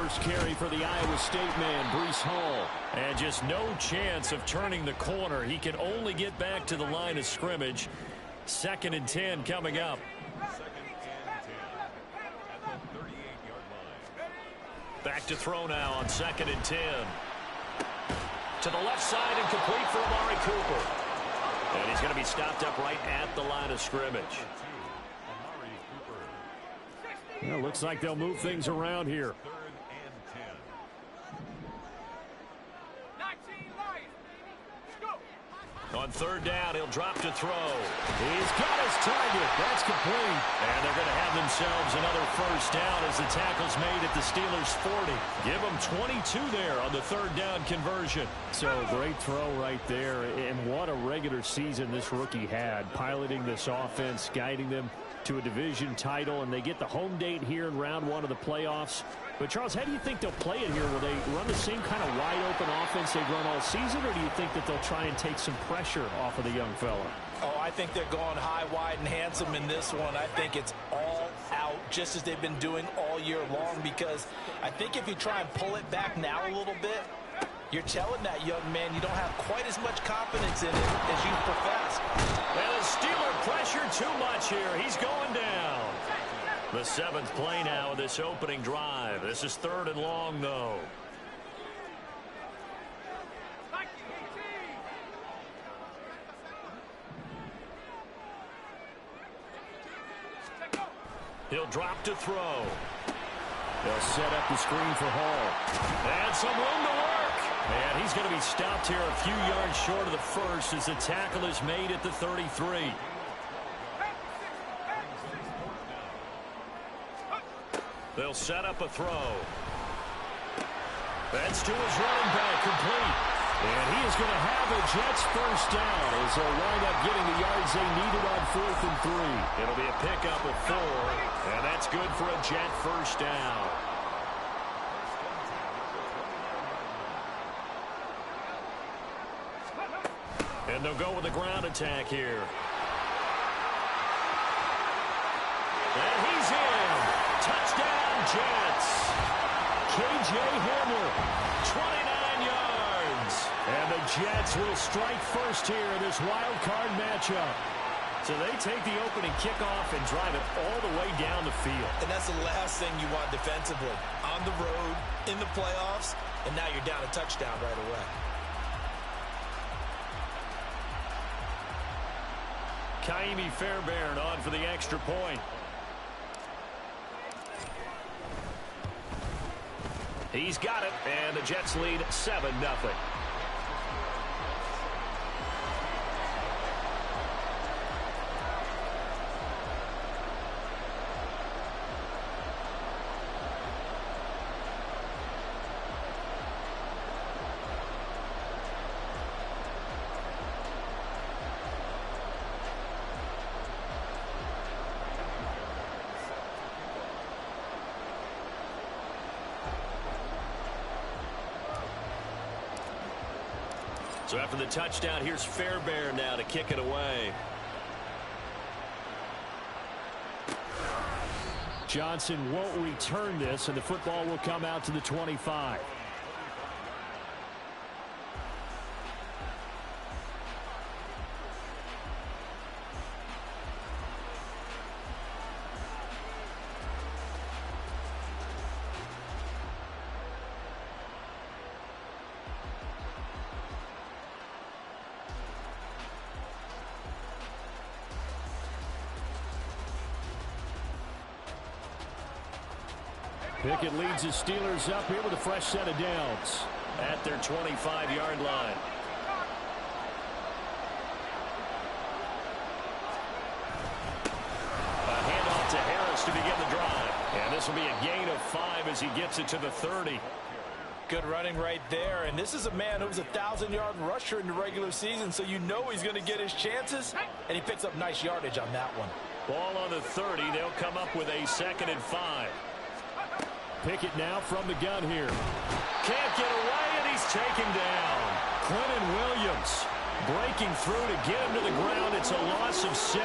First carry for the Iowa State man, Breece Hall. And just no chance of turning the corner. He can only get back to the line of scrimmage. 2nd and 10 coming up. Back to throw now on 2nd and 10. To the left side and complete for Amari Cooper. And he's going to be stopped up right at the line of scrimmage. Well, looks like they'll move things around here. On 3rd down, he'll drop to throw. He's got his target. That's complete. And they're going to have themselves another first down as the tackle's made at the Steelers' 40. Give them 22 there on the 3rd down conversion. So great throw right there. And what a regular season this rookie had, piloting this offense, guiding them to a division title, and they get the home date here in round 1 of the playoffs. But, Charles, how do you think they'll play it here? Will they run the same kind of wide-open offense they've run all season, or do you think that they'll try and take some pressure off of the young fella? Oh, I think they're going high, wide, and handsome in this one. I think it's all out, just as they've been doing all year long, because I think if you try and pull it back now a little bit, you're telling that young man you don't have quite as much confidence in it as you profess. Well, the Steeler pressure too much here. He's going down. The 7th play now of this opening drive. This is 3rd and long, though. He'll drop to throw. They'll set up the screen for Hall. And some room to work. And he's going to be stopped here a few yards short of the first as the tackle is made at the 33. They'll set up a throw. That's to his running back, complete. And he is going to have a Jets first down as they'll wind up getting the yards they needed on 4th and 3. It'll be a pickup of 4, and that's good for a Jet first down. And they'll go with a ground attack here. And he's in. Touchdown, Jets. K.J. Hamler, 29 yards. And the Jets will strike first here in this wild card matchup. So they take the opening kickoff and drive it all the way down the field. And that's the last thing you want defensively. On the road, in the playoffs, and now you're down a touchdown right away. Kaimi Fairbairn on for the extra point. He's got it, and the Jets lead 7-0. So after the touchdown, here's Fairbairn now to kick it away. Johnson won't return this, and the football will come out to the 25. Pickett leads his Steelers up here with a fresh set of downs at their 25-yard line. A handoff to Harris to begin the drive. And this will be a gain of 5 as he gets it to the 30. Good running right there. And this is a man who was a 1,000-yard rusher in the regular season, so you know he's going to get his chances. And he picks up nice yardage on that one. Ball on the 30. They'll come up with a 2nd and 5. Pickett now from the gun here. Can't get away, and he's taken down. Clinton Williams breaking through to get him to the ground. It's a loss of 7.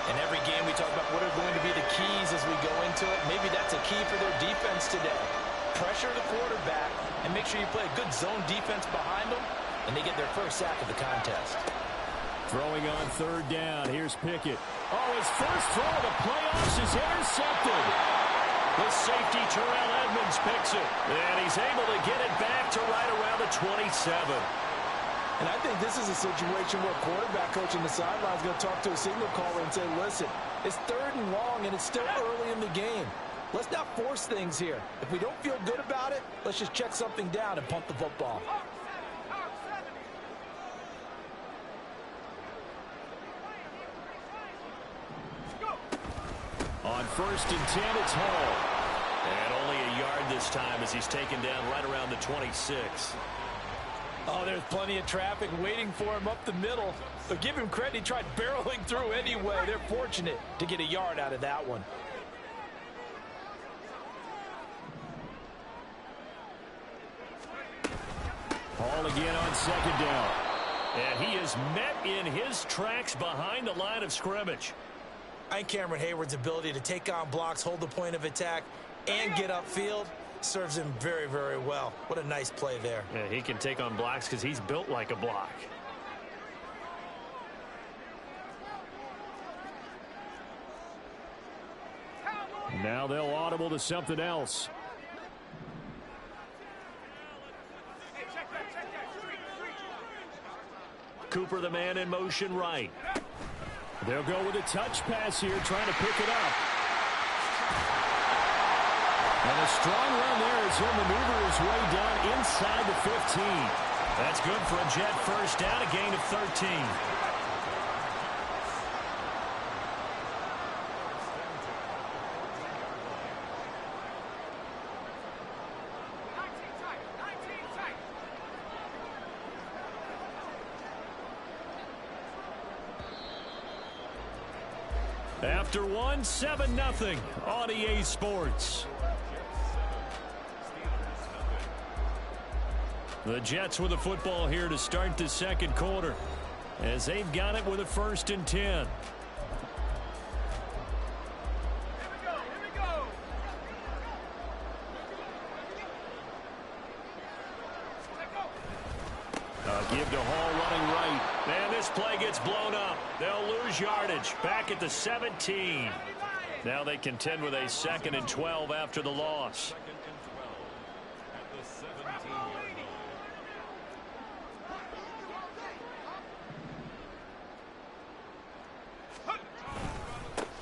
In every game we talk about what are going to be the keys as we go into it. Maybe that's a key for their defense today. pressure the quarterback and make sure you play a good zone defense behind them, and they get their first sack of the contest. Throwing on third down. Here's Pickett. Oh, his first throw of the playoffs is intercepted. The safety, Terrell Edmonds, picks it. And he's able to get it back to right around the 27. And I think this is a situation where quarterback coach on the sideline is going to talk to a signal caller and say, listen, it's 3rd and long, and it's still early in the game. Let's not force things here. If we don't feel good about it, let's just check something down and punt the football. On 1st and 10, it's Hall. And only a yard this time as he's taken down right around the 26. Oh, there's plenty of traffic waiting for him up the middle. But give him credit, he tried barreling through anyway. They're fortunate to get a yard out of that one. Hall again on 2nd down. And he is met in his tracks behind the line of scrimmage. I think Cameron Hayward's ability to take on blocks, hold the point of attack, and get upfield serves him very, very well. What a nice play there. Yeah, he can take on blocks because he's built like a block. Now they'll audible to something else. Cooper, the man in motion right. They'll go with a touch pass here, trying to pick it up. And a strong run there as he'll maneuver his way down inside the 15. That's good for a Jet first down, a gain of 13. After one, 7-0 on EA Sports. The Jets with the football here to start the 2nd quarter as they've got it with a 1st and 10. Give to Hall running right. And this play gets blown up. They'll lose yardage. Back at the 17. Now they contend with a 2nd and 12 after the loss.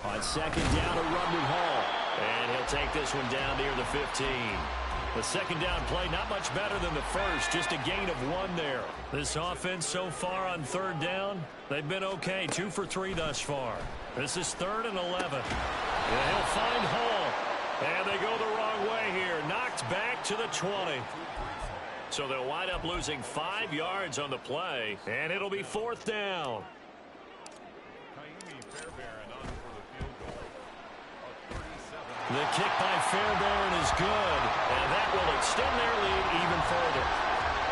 On 2nd down, a run with Hall. And he'll take this one down near the 15. The 2nd down play not much better than the first, just a gain of 1 there. This offense so far on 3rd down, they've been okay, 2 for 3 thus far. This is 3rd and 11. And he'll find Hall. And they go the wrong way here, knocked back to the 20. So they'll wind up losing 5 yards on the play, and it'll be 4th down. The kick by Fairbairn is good, and that will extend their lead even further.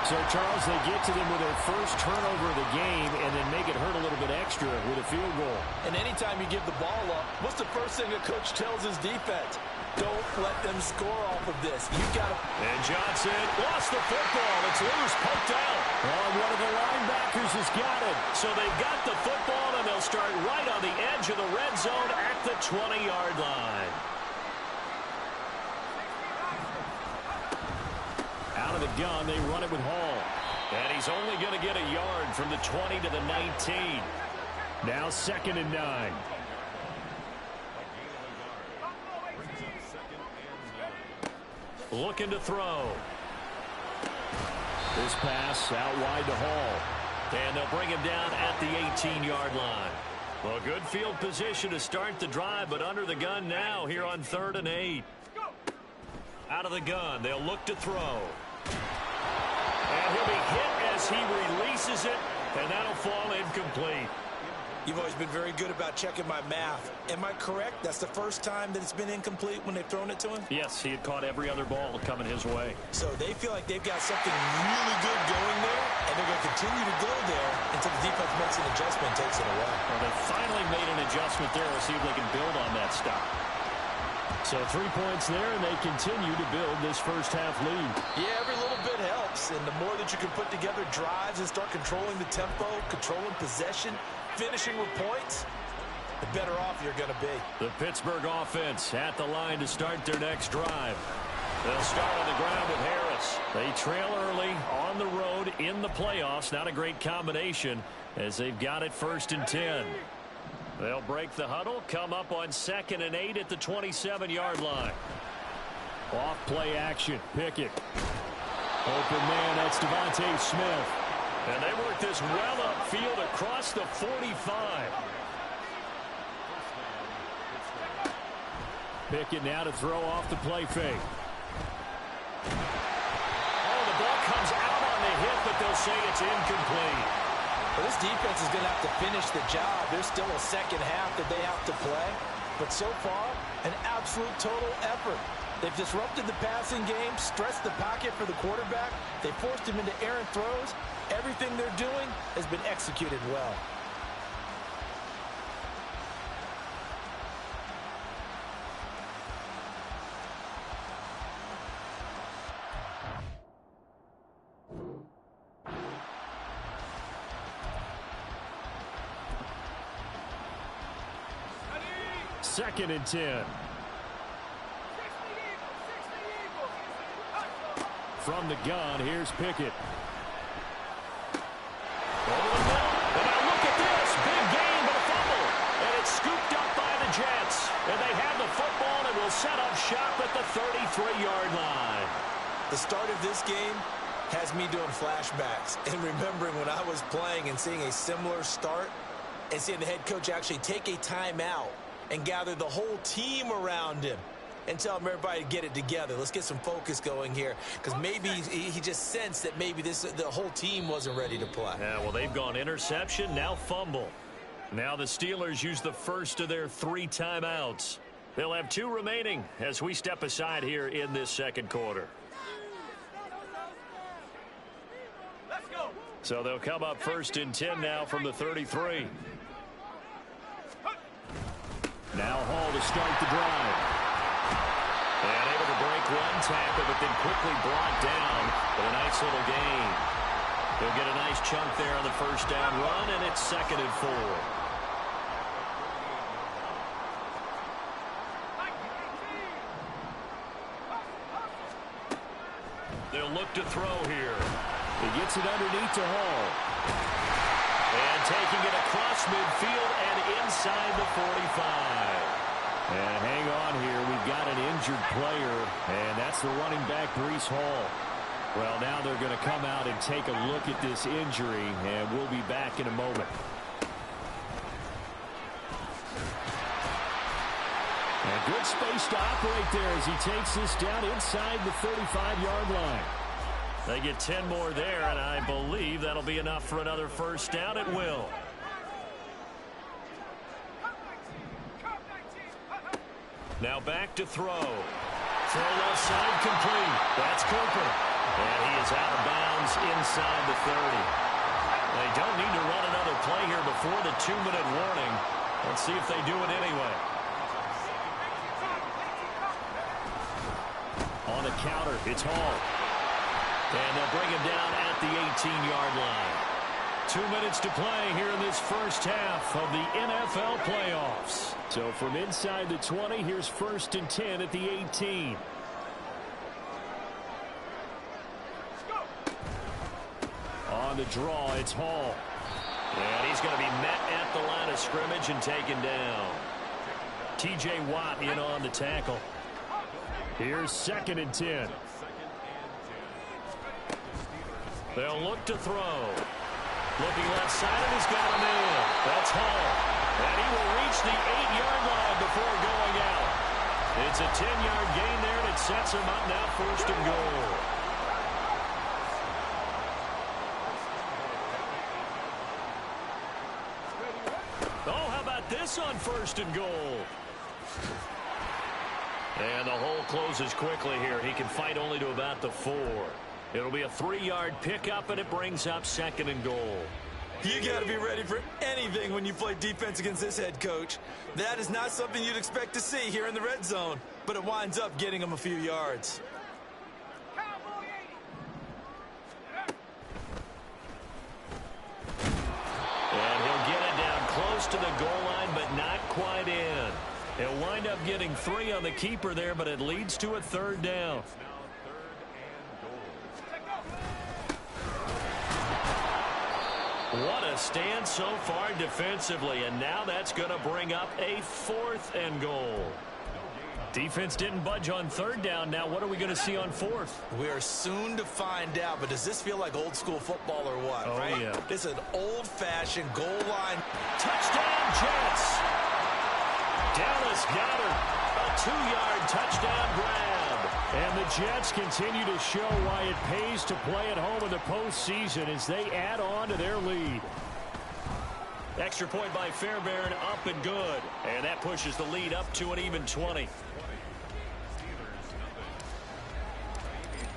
So, Charles, they get to them with their first turnover of the game and then make it hurt a little bit extra with a field goal. And anytime you give the ball up, what's the first thing a coach tells his defense? Don't let them score off of this. You've got to... And Johnson lost the football. It's loose, poked out. Oh, one of the linebackers has got it. So they've got the football, and they'll start right on the edge of the red zone at the 20-yard line. Out of the gun, they run it with Hall. And he's only going to get a yard from the 20 to the 19. Now 2nd and 9. Looking to throw. This pass out wide to Hall. And they'll bring him down at the 18-yard line. Well, good field position to start the drive, but under the gun now here on 3rd and 8. Out of the gun, they'll look to throw. And he'll be hit as he releases it, and that'll fall incomplete. You've always been very good about checking my math. Am I correct? That's the first time that it's been incomplete when they've thrown it to him? Yes, he had caught every other ball coming his way. So they feel like they've got something really good going there, and they're going to continue to go there until the defense makes an adjustment and takes it away. Well, they finally made an adjustment there. We'll see if they can build on that stop. So 3 points there, and they continue to build this first half lead. Yeah, every little bit helps, and the more that you can put together drives and start controlling the tempo, controlling possession, finishing with points, the better off you're going to be. The Pittsburgh offense at the line to start their next drive. They'll start on the ground with Harris. They trail early on the road in the playoffs. Not a great combination as they've got it 1st and 10. They'll break the huddle, come up on 2nd and 8 at the 27-yard line. Off play action. Pickett. Open man, that's Devontae Smith. And they work this well upfield across the 45. Pickett now to throw off the play fake. Oh, the ball comes out on the hit, but they'll say it's incomplete. Well, this defense is going to have to finish the job. There's still a second half that they have to play. But so far, an absolute total effort. They've disrupted the passing game, stressed the pocket for the quarterback. They forced him into errant throws. Everything they're doing has been executed well. Second and 10. From the gun, here's Pickett. Over the middle, and now look at this. Big gain, but a fumble. And it's scooped up by the Jets. And they have the football and will set up shop at the 33-yard line. The start of this game has me doing flashbacks and remembering when I was playing and seeing a similar start and seeing the head coach actually take a timeout and gather the whole team around him and tell him everybody to get it together. Let's get some focus going here, because maybe he just sensed that maybe the whole team wasn't ready to play. Yeah, well, they've gone interception, now fumble. Now the Steelers use the first of their 3 timeouts. They'll have 2 remaining as we step aside here in this second quarter. Let's go. So they'll come up 1st and 10 now from the 33. Now Hall to start the drive. And able to break one tackle, but then quickly brought down. But a nice little gain. They'll get a nice chunk there on the first down run, and it's 2nd and 4. They'll look to throw here. He gets it underneath to Hall. And taking it across midfield and inside the 45. And hang on here. We've got an injured player, and that's the running back, Breece Hall. Well, now they're going to come out and take a look at this injury, and we'll be back in a moment. And good space to operate there as he takes this down inside the 35-yard line. They get 10 more there, and I believe that'll be enough for another first down. It will. Now back to throw. Throw left side complete. That's Cooper. And he is out of bounds inside the 30. They don't need to run another play here before the 2-minute warning. Let's see if they do it anyway. On the counter, it's Hall. And they'll bring him down at the 18-yard line. 2 minutes to play here in this first half of the NFL playoffs. So from inside the 20, here's 1st and 10 at the 18. On the draw, it's Hall. And he's going to be met at the line of scrimmage and taken down. T.J. Watt in on the tackle. Here's 2nd and 10. They'll look to throw. Looking left side, and he's got him in. That's Hall. And he will reach the 8-yard line before going out. It's a 10-yard gain there, and it sets him up now 1st and goal. Oh, how about this on 1st and goal? And the hole closes quickly here. He can fight only to about the 4. It'll be a 3-yard pickup, and it brings up 2nd and goal. You got to be ready for anything when you play defense against this head coach. That is not something you'd expect to see here in the red zone. but it winds up getting him a few yards. And he'll get it down close to the goal line, but not quite in. He'll wind up getting 3 on the keeper there, but it leads to a 3rd down. What a stand so far defensively, and now that's going to bring up a 4th and goal. Defense didn't budge on 3rd down. Now what are we going to see on 4th? We are soon to find out, but does this feel like old school football or what? Oh, right? yeah. It's an old-fashioned goal line. Touchdown, Jets. Dallas Goedert, a 2-yard touchdown grab. And the Jets continue to show why it pays to play at home in the postseason as they add on to their lead. Extra point by Fairbairn, up and good. And that pushes the lead up to an even 20.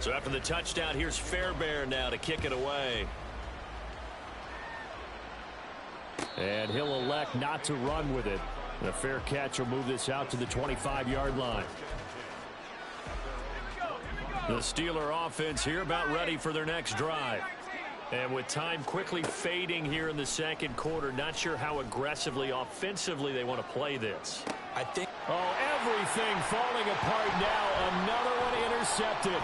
So after the touchdown, here's Fairbairn now to kick it away. And he'll elect not to run with it. A fair catch will move this out to the 25-yard line. The Steeler offense here about ready for their next drive. And with time quickly fading here in the 2nd quarter, not sure how aggressively, offensively they want to play this. I think. Oh, everything falling apart now. Another one intercepted.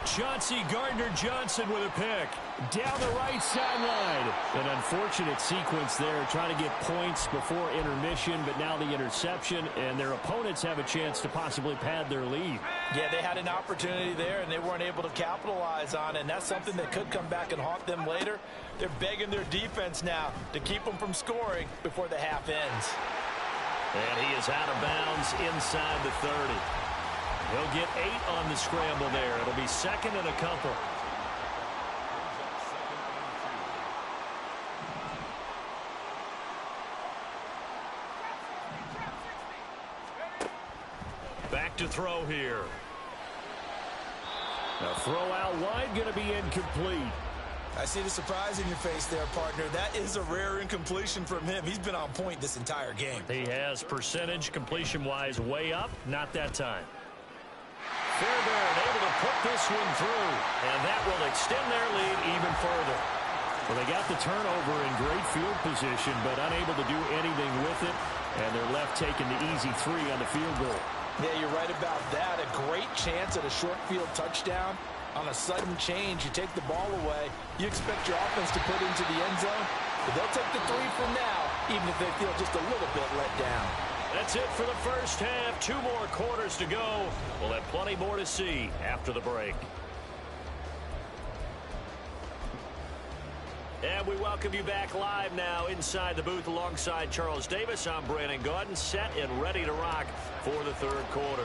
Chauncey Gardner-Johnson with a pick. Down the right sideline. An unfortunate sequence there, trying to get points before intermission, but now the interception, and their opponents have a chance to possibly pad their lead. Yeah, they had an opportunity there, and they weren't able to capitalize on it, and that's something that could come back and haunt them later. They're begging their defense now to keep them from scoring before the half ends. And he is out of bounds inside the 30. He'll get 8 on the scramble there. It'll be 2nd and a couple. Back to throw here. Now throw out wide, going to be incomplete. I see the surprise in your face there, partner. That is a rare incompletion from him. He's been on point this entire game. He has percentage completion-wise way up, not that time. Fairbairn able to put this one through, and that will extend their lead even further. Well, they got the turnover in great field position, but unable to do anything with it, and they're left taking the easy 3 on the field goal. Yeah, you're right about that. A great chance at a short field touchdown. On a sudden change, you take the ball away. You expect your offense to put into the end zone, but they'll take the 3 from now, even if they feel just a little bit let down. That's it for the first half. 2 more quarters to go. We'll have plenty more to see after the break. And we welcome you back live now inside the booth alongside Charles Davis. I'm Brandon Gaudin, set and ready to rock for the 3rd quarter.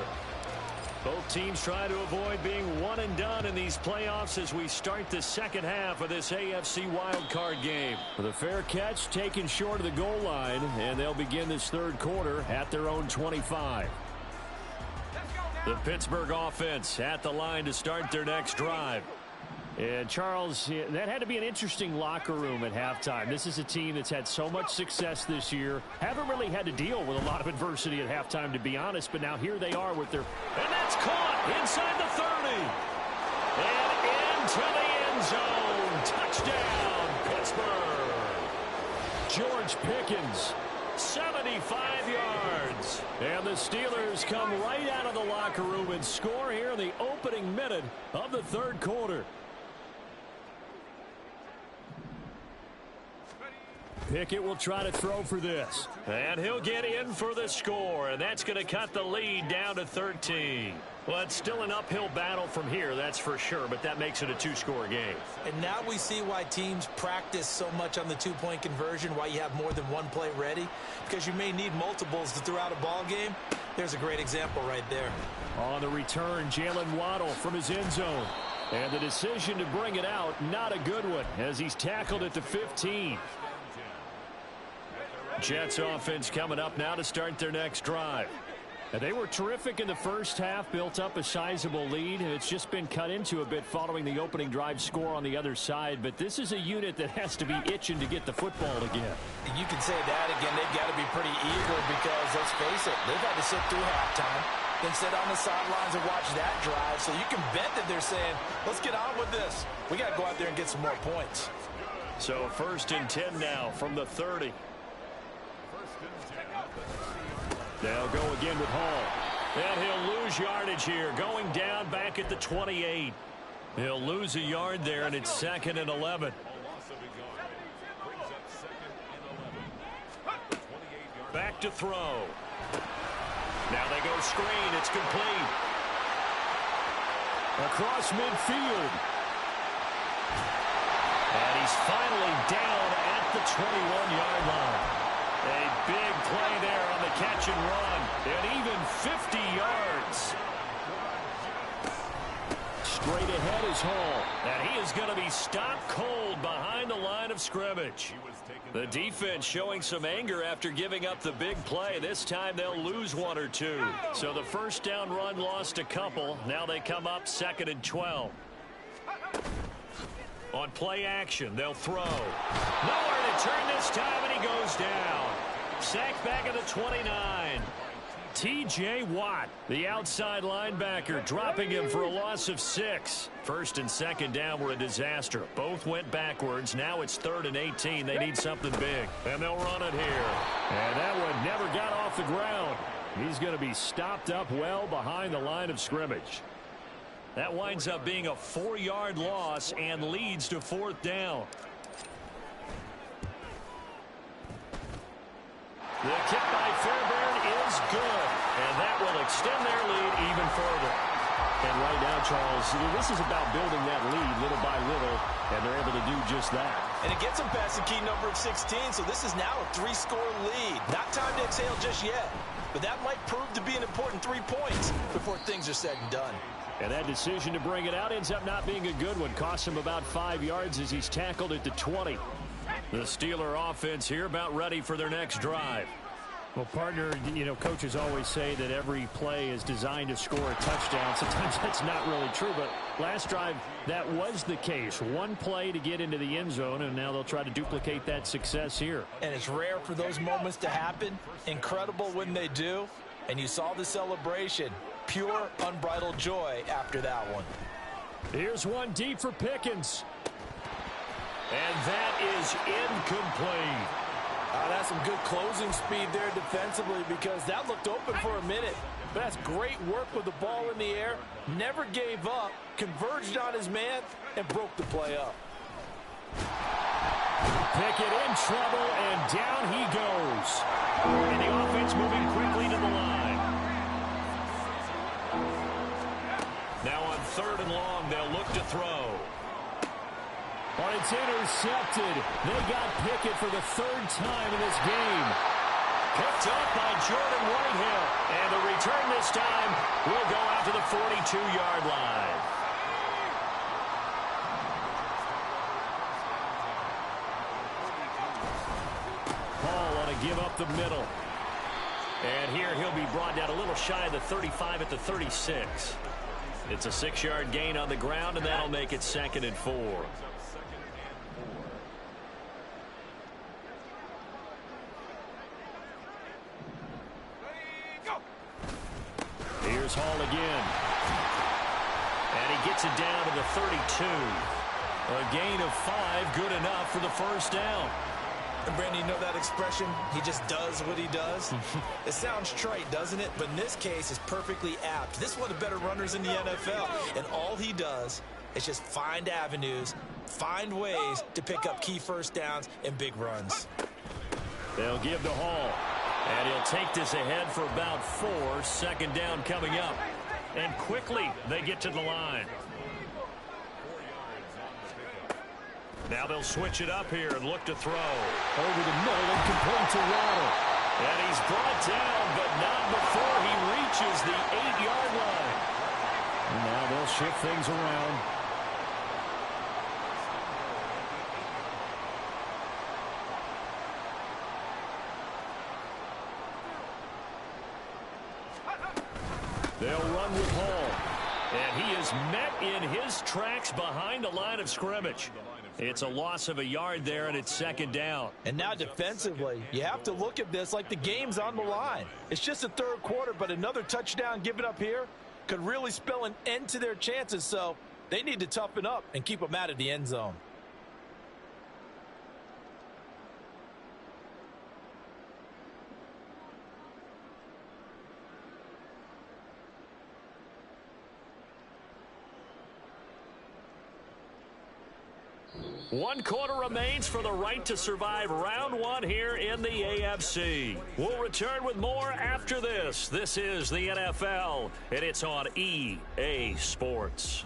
Both teams trying to avoid being one and done in these playoffs as we start the 2nd half of this AFC wildcard game. With a fair catch taken short of the goal line, and they'll begin this 3rd quarter at their own 25. The Pittsburgh offense at the line to start their next drive. And Charles, that had to be an interesting locker room at halftime. This is a team that's had so much success this year. Haven't really had to deal with a lot of adversity at halftime, to be honest. But now here they are with their... And that's caught inside the 30. And into the end zone. Touchdown, Pittsburgh. George Pickens, 75 yards. And the Steelers come right out of the locker room and score here in the opening minute of the 3rd quarter. Pickett will try to throw for this. And he'll get in for the score. And that's going to cut the lead down to 13. Well, it's still an uphill battle from here, that's for sure. But that makes it a 2-score game. And now we see why teams practice so much on the 2-point conversion, why you have more than one play ready. Because you may need multiples to throw out a ball game. There's a great example right there. On the return, Jalen Waddle from his end zone. And the decision to bring it out, not a good one, as he's tackled at the 15. Jets offense coming up now to start their next drive. Now, they were terrific in the first half, built up a sizable lead, and it's just been cut into a bit following the opening drive score on the other side. But this is a unit that has to be itching to get the football again. You can say that again. They've got to be pretty eager because, let's face it, they've had to sit through halftime. than sit on the sidelines and watch that drive. So you can bet that they're saying, let's get on with this. We got to go out there and get some more points. So 1st and 10 now from the 30. They'll go again with Hall. And he'll lose yardage here, going down back at the 28. He'll lose a yard there, and it's 2nd and 11. Back to throw. Now they go screen. It's complete. Across midfield. And he's finally down at the 21-yard line. A big play there on the catch and run. And even 50 yards. Straight ahead is Hall. And he is going to be stopped cold behind the line of scrimmage. The defense showing some anger after giving up the big play. This time they'll lose 1 or 2. So the first down run lost a couple. Now they come up 2nd and 12. On play action, they'll throw. Nowhere to turn this time, and he goes down. Sacked back at the 29. T.J. Watt, the outside linebacker, dropping him for a loss of 6. 1st and 2nd down were a disaster. Both went backwards. Now it's 3rd and 18. They need something big. And they'll run it here. And that one never got off the ground. He's going to be stopped up well behind the line of scrimmage. That winds up being a 4-yard loss and leads to 4th down. The kick by Fairbairn is good, and that will extend their lead even further. And right now, Charles, this is about building that lead little by little, and they're able to do just that. And it gets them past the key number of 16, so this is now a 3-score lead. Not time to exhale just yet, but that might prove to be an important 3 points before things are said and done. And that decision to bring it out ends up not being a good one. Costs him about 5 yards as he's tackled at the 20. The Steeler offense here about ready for their next drive. Well, partner, coaches always say that every play is designed to score a touchdown. Sometimes that's not really true, but last drive, that was the case. One play to get into the end zone, and now they'll try to duplicate that success here. And it's rare for those moments to happen. Incredible when they do. And you saw the celebration. Pure, unbridled joy after that one. Here's one deep for Pickens. And that is incomplete. That's some good closing speed there defensively because that looked open for a minute. But that's great work with the ball in the air. Never gave up, converged on his man, and broke the play up. Pickett in trouble, and down he goes. And the offense moving quickly to the line. Now on 3rd and long, they'll look to throw. Well, it's intercepted. They got Pickett for the 3rd time in this game. Picked up by Jordan Whitehill. And the return this time will go out to the 42-yard line. Hall on a give up the middle. And here he'll be brought down a little shy of the 35 at the 36. It's a 6-yard gain on the ground, and that'll make it 2nd and 4. Here's Hall again. And he gets it down to the 32. A gain of 5, good enough for the 1st down. And Brandon, you know that expression? He just does what he does. It sounds trite, doesn't it? But in this case, it's perfectly apt. This is one of the better runners in the NFL. And all he does is just find avenues, find ways to pick up key 1st downs and big runs. They'll give to Hall. And he'll take this ahead for about 4. 2nd down coming up. And quickly they get to the line. Now they'll switch it up here and look to throw. Over the middle and complete to Waddle. And he's brought down, but not before he reaches the 8-yard line. And now they'll shift things around. They'll run with Hall. And he is met in his tracks behind the line of scrimmage. It's a loss of a yard there, and it's second down. And now defensively, you have to look at this like the game's on the line. It's just the third quarter, but another touchdown given up here could really spell an end to their chances, so they need to toughen up and keep them out of the end zone. One quarter remains for the right to survive round one here in the AFC. We'll return with more after this. This is the NFL, and it's on EA Sports.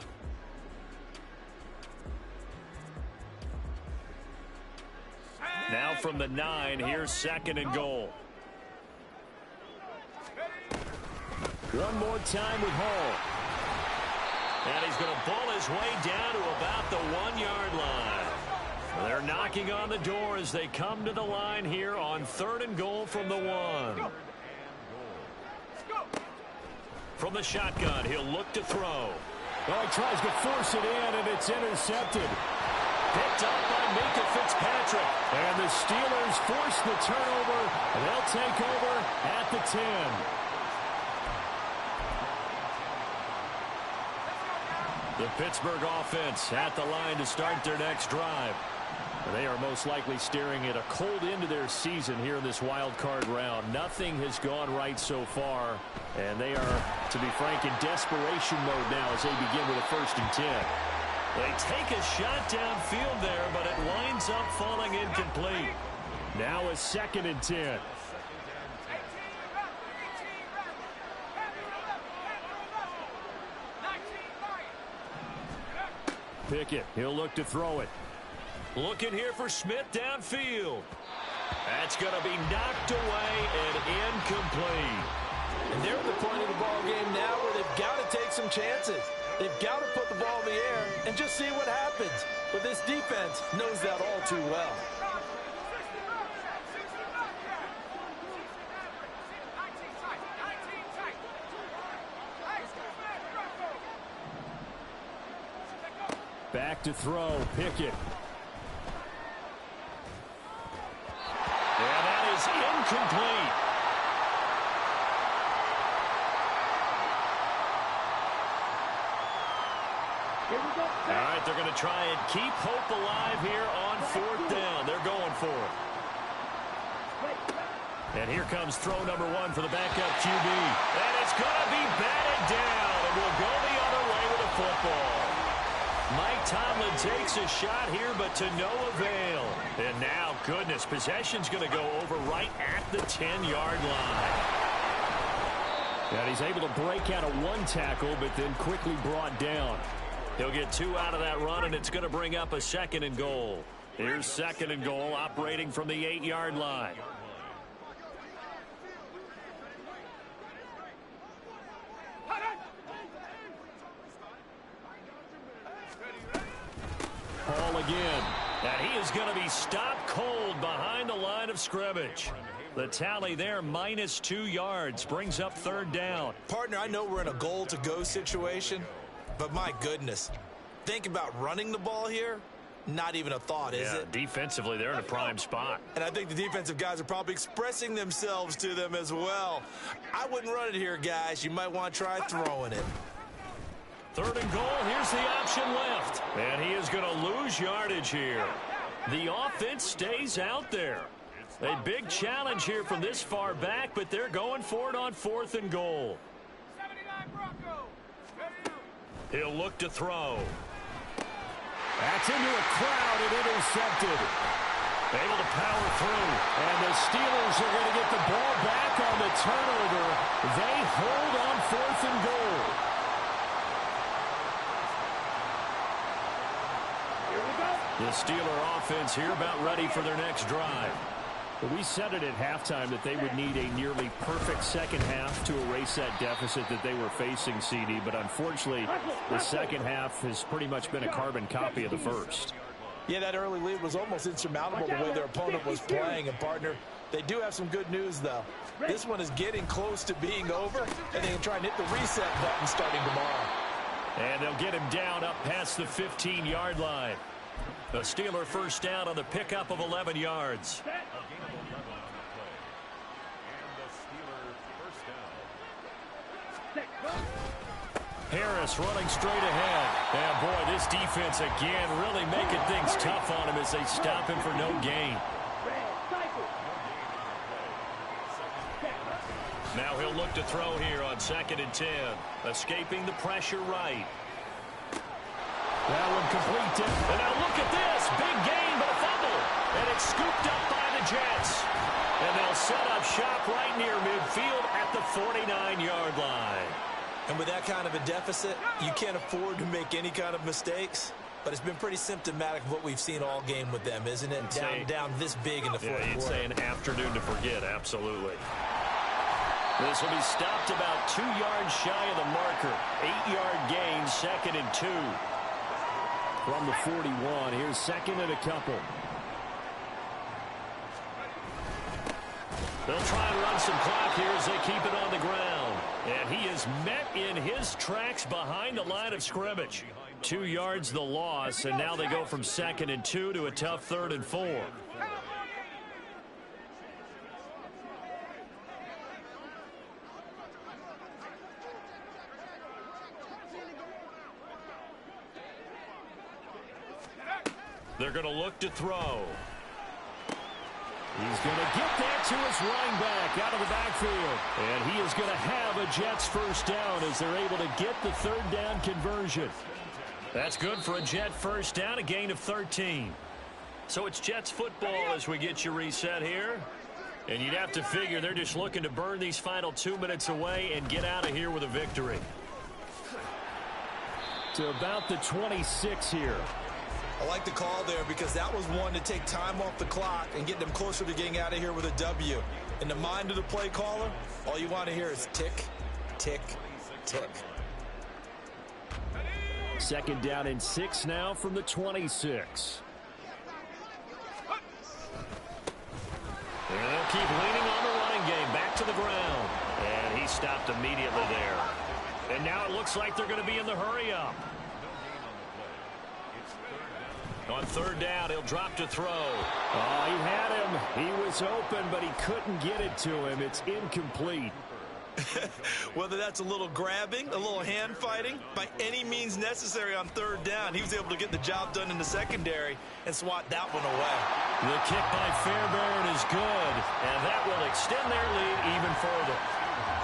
Now from the 9, here's second and goal. One more time with Hall. And he's going to pull his way down to about the 1-yard line. They're knocking on the door as they come to the line here on third and goal from the 1. From the shotgun, he'll look to throw. Oh, he tries to force it in, and it's intercepted. Picked up by Minkah Fitzpatrick. And the Steelers force the turnover, and they'll take over at the 10. The Pittsburgh offense at the line to start their next drive. They are most likely staring at a cold end to their season here in this wild card round. Nothing has gone right so far, and they are, to be frank, in desperation mode now as they begin with a 1st and 10. They take a shot downfield there, but it winds up falling incomplete. Now a 2nd and 10. Pickett, he'll look to throw it. Looking here for Smith downfield. That's going to be knocked away and incomplete. And they're at the point of the ball game now where they've got to take some chances. They've got to put the ball in the air and just see what happens. But this defense knows that all too well. Back to throw, Pickett. And that is incomplete. All right, they're going to try and keep hope alive here on 4th down. They're going for it. And here comes throw number 1 for the backup QB. And it's going to be batted down, and we'll go the other way with the football. Mike Tomlin takes a shot here, but to no avail. And now, goodness, possession's going to go over right at the 10-yard line. And he's able to break out of 1 tackle, but then quickly brought down. He'll get 2 out of that run, and it's going to bring up a 2nd and goal. Here's 2nd and goal, operating from the 8-yard line. Hall again. And he is going to be stopped cold behind the line of scrimmage. The tally there, minus 2 yards, brings up 3rd down. Partner, I know we're in a goal-to-go situation, but my goodness, think about running the ball here. Not even a thought, is it? Defensively, they're in a prime spot. And I think the defensive guys are probably expressing themselves to them as well. I wouldn't run it here, guys. You might want to try throwing it. 3rd and goal, here's the option left. And he is going to lose yardage here. The offense stays out there. A big challenge here from this far back, but they're going for it on 4th and goal. He'll look to throw. That's into a crowd and intercepted. Able to power through. And the Steelers are going to get the ball back on the turnover. They hold on 4th and goal. The Steeler offense here about ready for their next drive. We said it at halftime that they would need a nearly perfect second half to erase that deficit that they were facing, CD. But unfortunately, the second half has pretty much been a carbon copy of the first. Yeah, that early lead was almost insurmountable the way their opponent was playing. And, partner, they do have some good news, though. This one is getting close to being over, and they can try and hit the reset button starting tomorrow. And they'll get him down up past the 15-yard line. The Steeler first down on the pickup of 11 yards. Harris running straight ahead. And boy, this defense again really making things tough on him as they stop him for no gain. Now he'll look to throw here on 2nd and 10. Escaping the pressure right. That one complete. And now look at this. Big gain, but a fumble. And it's scooped up by the Jets. And they'll set up shop right near midfield at the 49-yard line. And with that kind of a deficit, you can't afford to make any kind of mistakes. But it's been pretty symptomatic of what we've seen all game with them, isn't it? Down this big in the fourth quarter. You'd say an afternoon to forget, absolutely. This will be stopped about 2 yards shy of the marker. 8-yard gain, 2nd and 2. From the 41, here's 2nd and a couple. They'll try and run some clock here as they keep it on the ground. And he is met in his tracks behind the line of scrimmage. 2 yards the loss, and now they go from 2nd and 2 to a tough 3rd and 4. They're going to look to throw. He's going to get that to his running back out of the backfield. And he is going to have a Jets first down as they're able to get the 3rd down conversion. That's good for a Jet first down, a gain of 13. So it's Jets football as we get you reset here. And you'd have to figure they're just looking to burn these final 2 minutes away and get out of here with a victory. To about the 26 here. I like the call there because that was one to take time off the clock and get them closer to getting out of here with a W. In the mind of the play caller, all you want to hear is tick, tick, tick. 2nd down and 6 now from the 26. And they'll keep leaning on the running game. Back to the ground. And he stopped immediately there. And now it looks like they're going to be in the hurry up. On 3rd down, he'll drop to throw. Oh, he had him. He was open, but he couldn't get it to him. It's incomplete. Whether that's a little grabbing, a little hand fighting, by any means necessary on 3rd down, he was able to get the job done in the secondary and swat that one away. The kick by Fairbairn is good, and that will extend their lead even further.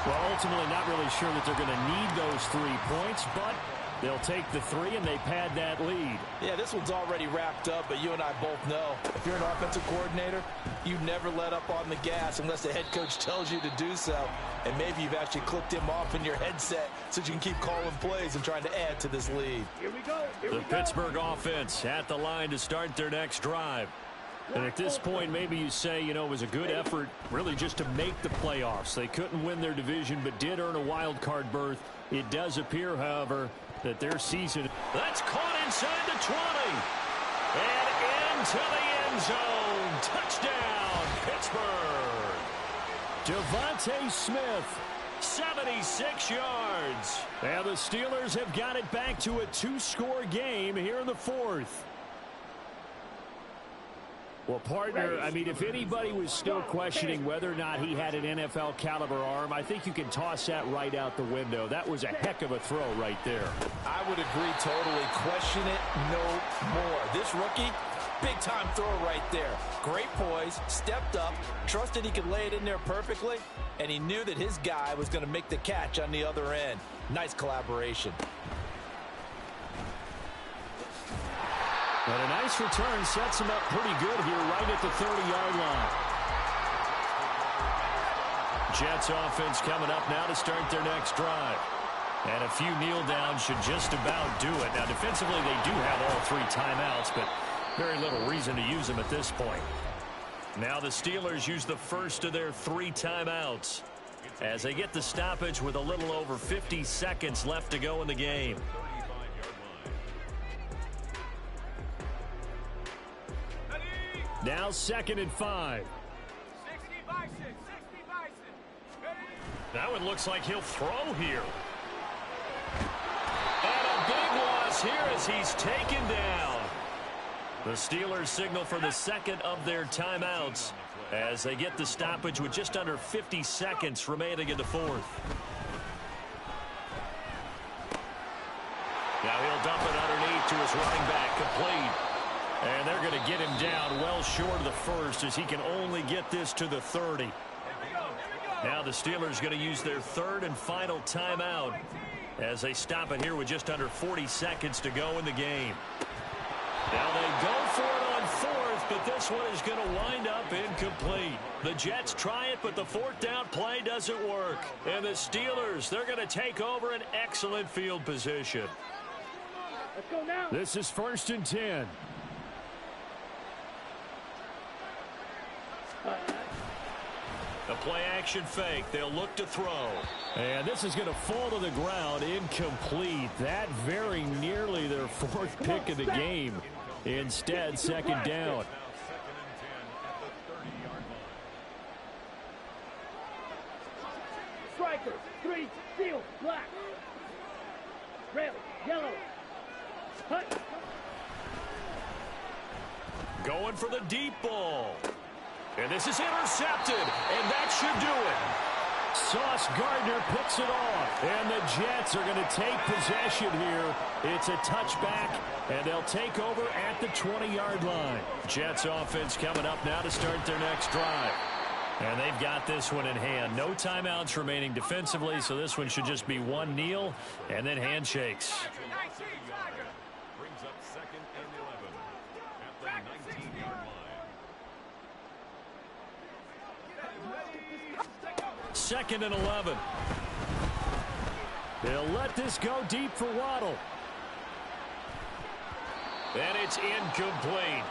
Well, ultimately not really sure that they're going to need those 3 points, but they'll take the 3 and they pad that lead. Yeah, this one's already wrapped up, but you and I both know if you're an offensive coordinator, you never let up on the gas unless the head coach tells you to do so. And maybe you've actually clicked him off in your headset so you can keep calling plays and trying to add to this lead. Here we go. The Pittsburgh offense at the line to start their next drive. And at this point, maybe you say, you know, it was a good effort really just to make the playoffs. They couldn't win their division but did earn a wild card berth. It does appear, however, that their season... That's caught inside the 20. And into the end zone. Touchdown, Pittsburgh. Devontae Smith. 76 yards. And the Steelers have got it back to a 2-score game here in the 4th. Well, partner, I mean, if anybody was still questioning whether or not he had an NFL caliber arm, I think you can toss that right out the window. That was a heck of a throw right there. I would agree totally. Question it no more. This rookie, big-time throw right there. Great poise, stepped up, trusted he could lay it in there perfectly, and he knew that his guy was going to make the catch on the other end. Nice collaboration. But a nice return sets him up pretty good here right at the 30-yard line. Jets offense coming up now to start their next drive. And a few kneel downs should just about do it. Now, defensively, they do have all 3 timeouts, but very little reason to use them at this point. Now the Steelers use the first of their 3 timeouts as they get the stoppage with a little over 50 seconds left to go in the game. Now 2nd and 5. 60 Bison. 60 Bison. Ready? Now it looks like he'll throw here. And a as he's taken down. The Steelers signal for the second of their timeouts as they get the stoppage with just under 50 seconds remaining in the fourth. Now he'll dump it underneath to his running back, complete. And they're going to get him down well short of the first as he can only get this to the 30. Now the Steelers going to use their third and final timeout as they stop it here with just under 40 seconds to go in the game. Now they go for it on fourth, but this one is going to wind up incomplete. The Jets try it, but the fourth down play doesn't work. And the Steelers, they're going to take over an excellent field position. Let's go now. This is 1st and 10. The play action fake. They'll look to throw. And this is going to fall to the ground incomplete. That very nearly their fourth pick of the game. Instead, second down. Striker, 3, steel, black. Red, yellow. Hut. Going for the deep ball. And this is intercepted, and that should do it. Sauce Gardner picks it off, and the Jets are going to take possession here. It's a touchback, and they'll take over at the 20-yard line. Jets offense coming up now to start their next drive. And they've got this one in hand. No timeouts remaining defensively, so this one should just be one kneel and then handshakes. Brings up 2nd and 11 at the 19-yard line. 2nd and 11. They'll let this go deep for Waddle. And it's incomplete.